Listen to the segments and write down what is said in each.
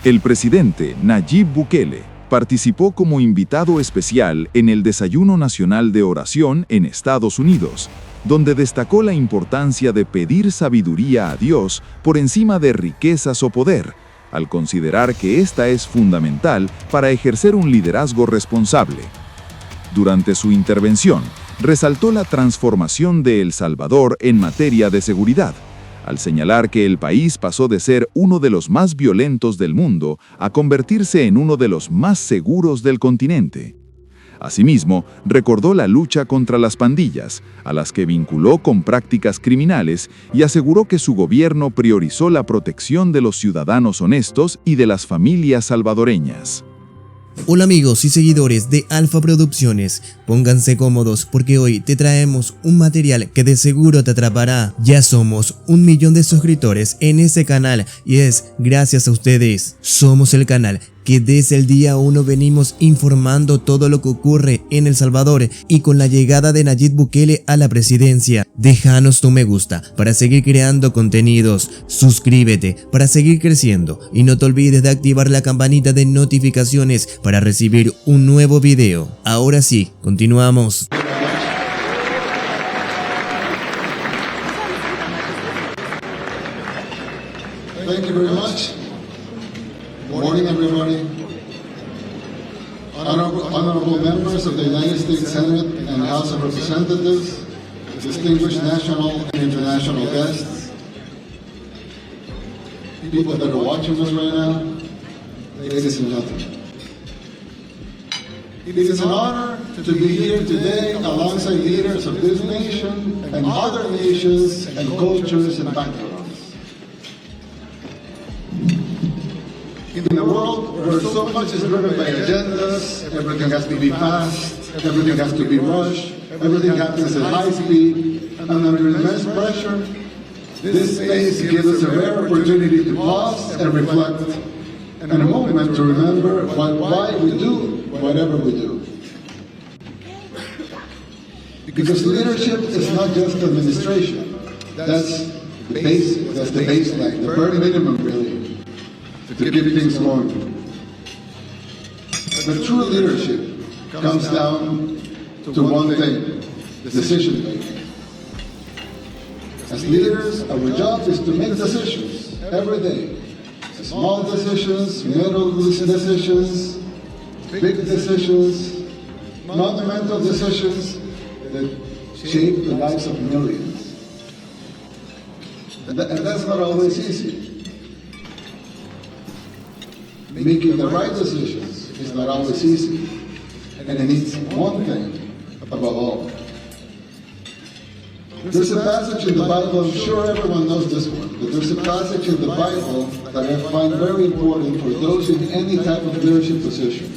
El presidente Nayib Bukele participó como invitado especial en el Desayuno Nacional de Oración en Estados Unidos, donde destacó la importancia de pedir sabiduría a Dios por encima de riquezas o poder, al considerar que esta es fundamental para ejercer un liderazgo responsable. Durante su intervención, resaltó la transformación de El Salvador en materia de seguridad, al señalar que el país pasó de ser uno de los más violentos del mundo a convertirse en uno de los más seguros del continente. Asimismo, recordó la lucha contra las pandillas, a las que vinculó con prácticas criminales, y aseguró que su gobierno priorizó la protección de los ciudadanos honestos y de las familias salvadoreñas. Hola amigos y seguidores de Alfa Producciones, pónganse cómodos porque hoy te traemos un material que de seguro te atrapará. Ya somos 1 millón de suscriptores en este canal y es gracias a ustedes. Somos el canal que desde el día 1 venimos informando todo lo que ocurre en El Salvador, y con la llegada de Nayib Bukele a la presidencia, déjanos tu me gusta para seguir creando contenidos, suscríbete para seguir creciendo y no te olvides de activar la campanita de notificaciones para recibir un nuevo video. Ahora sí, continuamos. Thank you very much. Good morning, everybody. Honorable members of the United States Senate and House of Representatives, distinguished national and international guests, people that are watching us right now, ladies and gentlemen. It is an honor to be here today alongside leaders of this nation and other nations and cultures and backgrounds. In a world where so much is driven by agendas, everything has to be fast, everything has to be rushed, everything happens at high speed, and under immense pressure, this space gives us a rare opportunity to pause and reflect, and a moment to remember why we do whatever we do. Because leadership is not just administration. That's the basic, that's the baseline, the bare minimum really, to keep things going. But true leadership comes down to one thing: decision making. As leaders, our job is to make decisions every day. Small decisions, middle decisions, big decisions, monumental decisions that shape the lives of millions. And that's not always easy. Making the right decisions is not always easy, and it needs one thing above all. There's a passage in the Bible, I'm sure everyone knows this one, but there's a passage in the Bible that I find very important for those in any type of leadership position.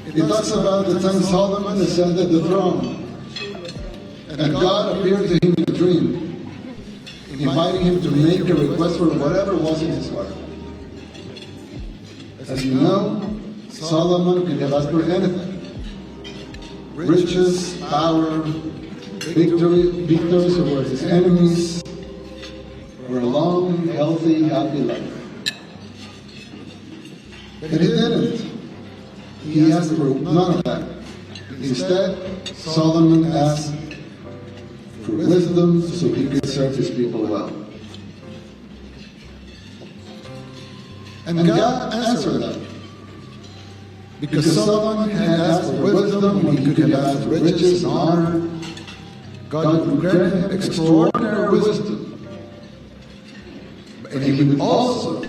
It talks about the time Solomon ascended the throne, and God appeared to him in a dream, inviting him to make a request for whatever was in his heart. As you know, Solomon could have asked for anything: riches, power, victories over his enemies, or a long, healthy, happy life. But he didn't. He asked for none of that. Instead, Solomon asked for wisdom so he could serve his people well. And God answered that. Because Solomon had asked for wisdom when he could have asked for riches and honor, God would grant him extraordinary wisdom. And he would also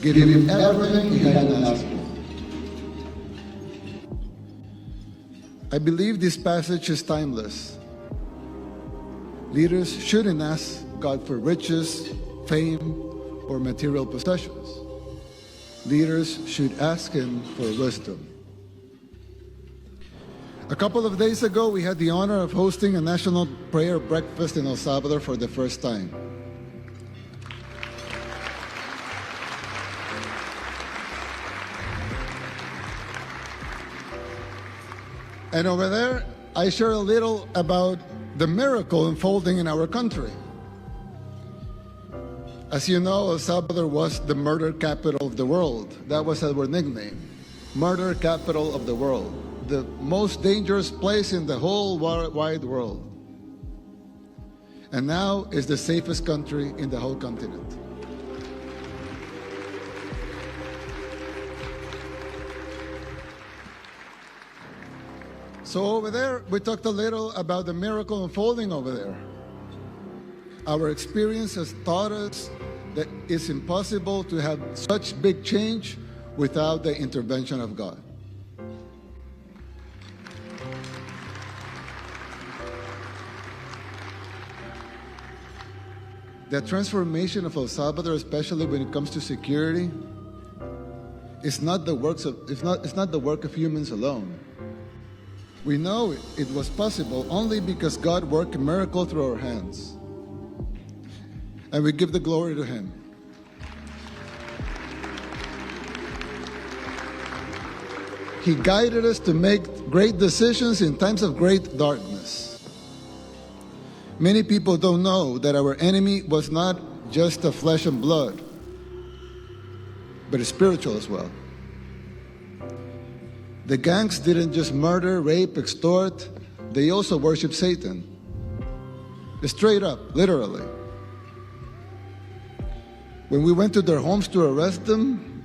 give him everything he had asked for. I believe this passage is timeless. Leaders shouldn't ask God for riches, fame, or material possessions. Leaders should ask Him for wisdom. A couple of days ago, we had the honor of hosting a national prayer breakfast in El Salvador for the first time. And over there, I share a little about the miracle unfolding in our country. As you know, El Salvador was the murder capital of the world. That was our nickname, murder capital of the world, the most dangerous place in the whole wide world. And now is the safest country in the whole continent. So over there, we talked a little about the miracle unfolding over there. Our experience has taught us that it's impossible to have such big change without the intervention of God. The transformation of El Salvador, especially when it comes to security, is not the work of humans alone. We know it was possible only because God worked a miracle through our hands. And we give the glory to Him. He guided us to make great decisions in times of great darkness. Many people don't know that our enemy was not just of flesh and blood, but spiritual as well. The gangs didn't just murder, rape, extort, they also worship Satan. Straight up, literally. When we went to their homes to arrest them,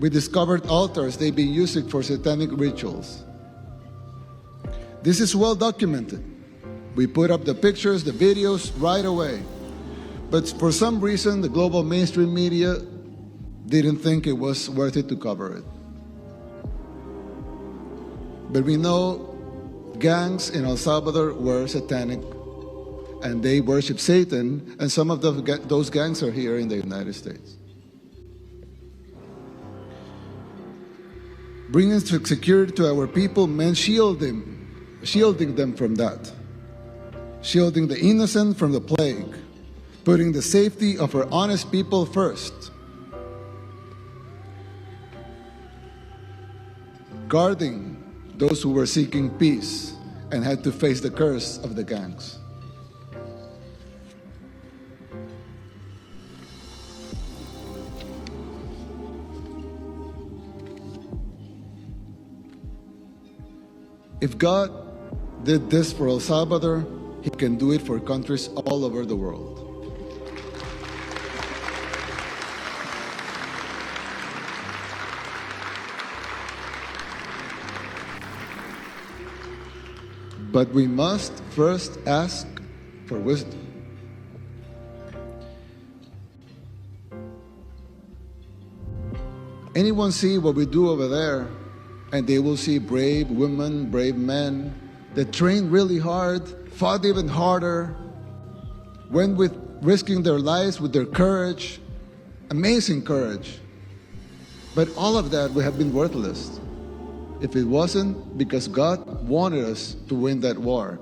we discovered altars they've been using for satanic rituals. This is well documented. We put up the pictures, the videos right away. But for some reason, the global mainstream media didn't think it was worth it to cover it. But we know gangs in El Salvador were satanic and they worship Satan, and some of those gangs are here in the United States. Bringing security to our people meant shielding them from that, shielding the innocent from the plague, putting the safety of our honest people first, guarding those who were seeking peace and had to face the curse of the gangs. If God did this for El Salvador, He can do it for countries all over the world. But we must first ask for wisdom. Anyone see what we do over there, and they will see brave women, brave men that trained really hard, fought even harder, went with risking their lives with their courage, amazing courage. But all of that would have been worthless if it wasn't because God wanted us to win that war.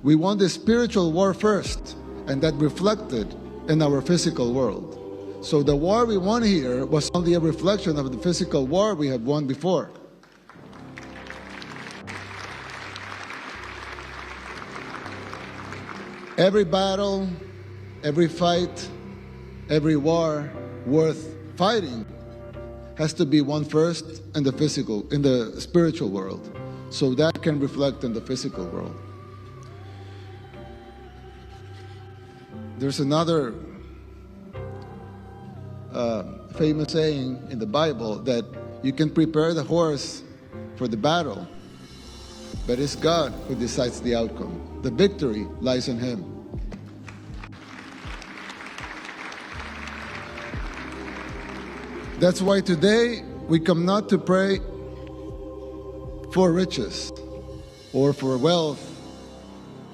We won the spiritual war first, and that reflected in our physical world. So the war we won here was only a reflection of the physical war we had won before. Every battle, every fight, every war worth fighting has to be won first in the spiritual world, so that can reflect in the physical world. There's another famous saying in the Bible that you can prepare the horse for the battle, but it's God who decides the outcome. The victory lies in Him. That's why today we come not to pray for riches or for wealth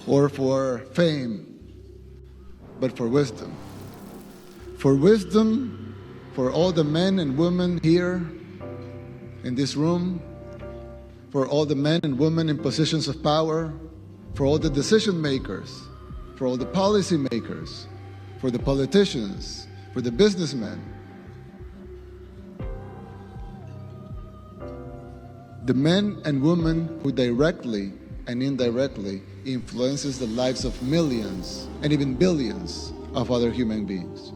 or for fame, but for wisdom. For wisdom for all the men and women here in this room, for all the men and women in positions of power, for all the decision makers, for all the policy makers, for the politicians, for the businessmen. The men and women who directly and indirectly influences the lives of millions and even billions of other human beings.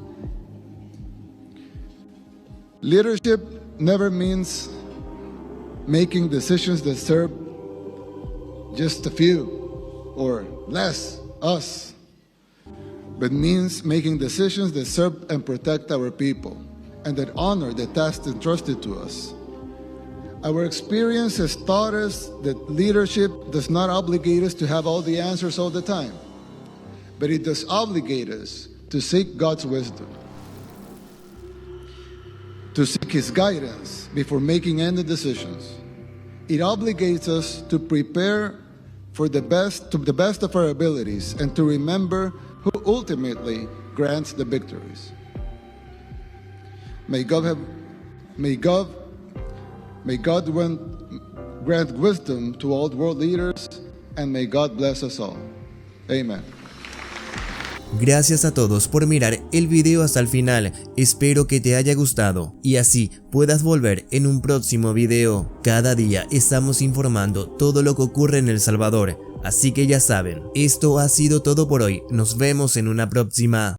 Leadership never means making decisions that serve just a few or less, us, but means making decisions that serve and protect our people and that honor the tasks entrusted to us. Our experience has taught us that leadership does not obligate us to have all the answers all the time, but it does obligate us to seek God's wisdom, to seek His guidance before making any decisions. It obligates us to prepare for the best, to the best of our abilities, and to remember who ultimately grants the victories. May God grant wisdom to all world leaders, and may God bless us all. Amen. Gracias a todos por mirar el video hasta el final, espero que te haya gustado y así puedas volver en un próximo video. Cada día estamos informando todo lo que ocurre en El Salvador, así que ya saben, esto ha sido todo por hoy, nos vemos en una próxima.